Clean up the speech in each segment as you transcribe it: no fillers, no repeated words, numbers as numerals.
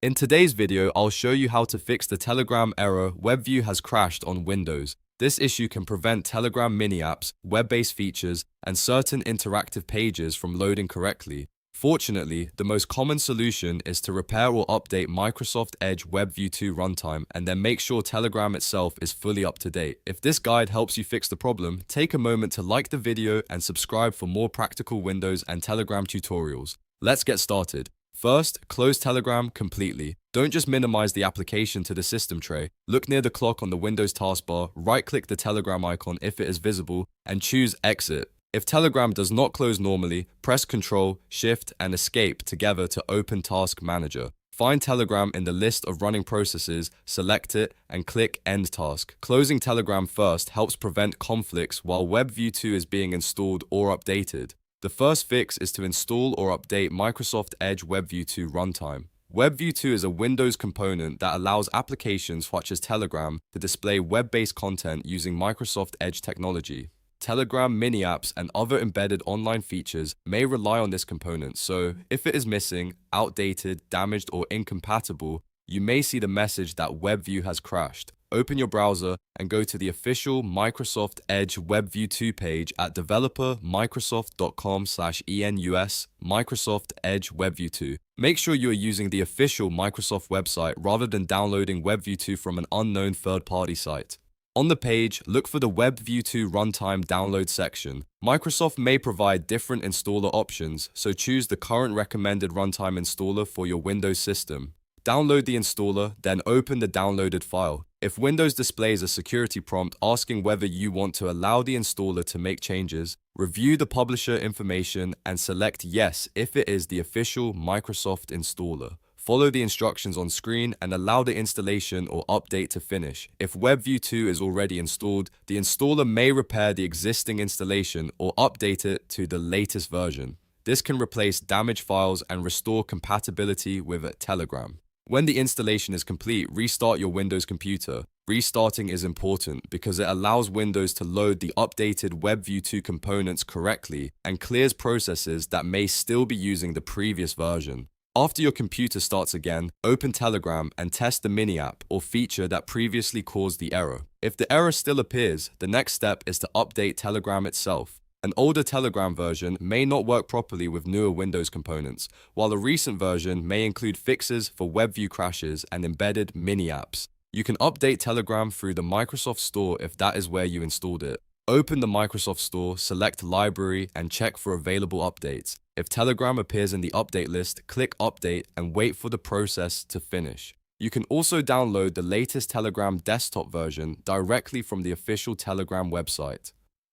In today's video, I'll show you how to fix the Telegram error WebView has crashed on Windows. This issue can prevent Telegram mini-apps, web-based features, and certain interactive pages from loading correctly. Fortunately, the most common solution is to repair or update Microsoft Edge WebView 2 runtime and then make sure Telegram itself is fully up to date. If this guide helps you fix the problem, take a moment to like the video and subscribe for more practical Windows and Telegram tutorials. Let's get started. First, close Telegram completely. Don't just minimize the application to the system tray. Look near the clock on the Windows taskbar, right-click the Telegram icon if it is visible, and choose Exit. If Telegram does not close normally, press Ctrl, Shift, and Escape together to open Task Manager. Find Telegram in the list of running processes, select it, and click End Task. Closing Telegram first helps prevent conflicts while WebView 2 is being installed or updated. The first fix is to install or update Microsoft Edge WebView 2 runtime. WebView 2 is a Windows component that allows applications such as Telegram to display web-based content using Microsoft Edge technology. Telegram mini-apps and other embedded online features may rely on this component, so if it is missing, outdated, damaged, or incompatible, you may see the message that WebView has crashed. Open your browser and go to the official Microsoft Edge WebView 2 page at developer.microsoft.com/enus Microsoft Edge WebView 2. Make sure you are using the official Microsoft website rather than downloading WebView 2 from an unknown third-party site. On the page, look for the WebView 2 Runtime Download section. Microsoft may provide different installer options, so choose the current recommended runtime installer for your Windows system. Download the installer, then open the downloaded file. If Windows displays a security prompt asking whether you want to allow the installer to make changes, review the publisher information and select Yes if it is the official Microsoft installer. Follow the instructions on screen and allow the installation or update to finish. If WebView 2 is already installed, the installer may repair the existing installation or update it to the latest version. This can replace damaged files and restore compatibility with Telegram. When the installation is complete, restart your Windows computer. Restarting is important because it allows Windows to load the updated WebView 2 components correctly and clears processes that may still be using the previous version. After your computer starts again, open Telegram and test the mini-app or feature that previously caused the error. If the error still appears, the next step is to update Telegram itself. An older Telegram version may not work properly with newer Windows components, while a recent version may include fixes for WebView crashes and embedded mini-apps. You can update Telegram through the Microsoft Store if that is where you installed it. Open the Microsoft Store, select Library, and check for available updates. If Telegram appears in the update list, click Update and wait for the process to finish. You can also download the latest Telegram desktop version directly from the official Telegram website.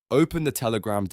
Open the Telegram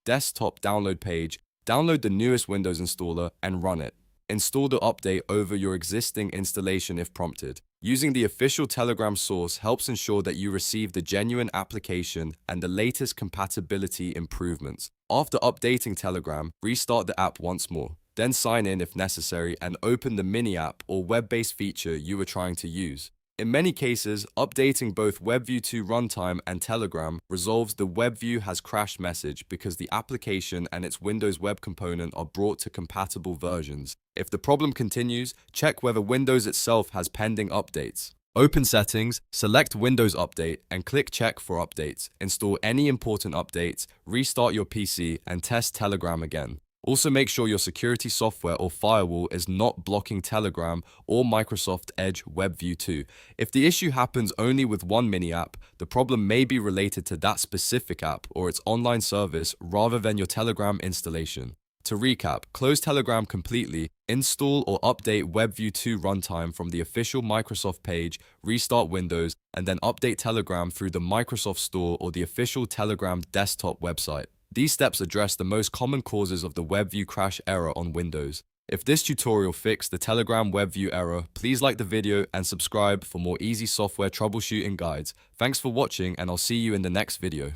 desktop download page, download the newest Windows installer, and run it. Install the update over your existing installation if prompted. Using the official Telegram source helps ensure that you receive the genuine application and the latest compatibility improvements. After updating Telegram, restart the app once more. Then sign in if necessary and open the mini-app or web-based feature you were trying to use. In many cases, updating both WebView 2 runtime and Telegram resolves the WebView has crashed message because the application and its Windows web component are brought to compatible versions. If the problem continues, check whether Windows itself has pending updates. Open Settings, select Windows Update, and click Check for updates. Install any important updates, restart your PC, and test Telegram again. Also make sure your security software or firewall is not blocking Telegram or Microsoft Edge WebView 2. If the issue happens only with one mini-app, the problem may be related to that specific app or its online service rather than your Telegram installation. To recap, close Telegram completely, install or update WebView 2 runtime from the official Microsoft page, restart Windows, and then update Telegram through the Microsoft Store or the official Telegram desktop website. These steps address the most common causes of the WebView crash error on Windows. If this tutorial fixed the Telegram WebView error, please like the video and subscribe for more easy software troubleshooting guides. Thanks for watching and I'll see you in the next video.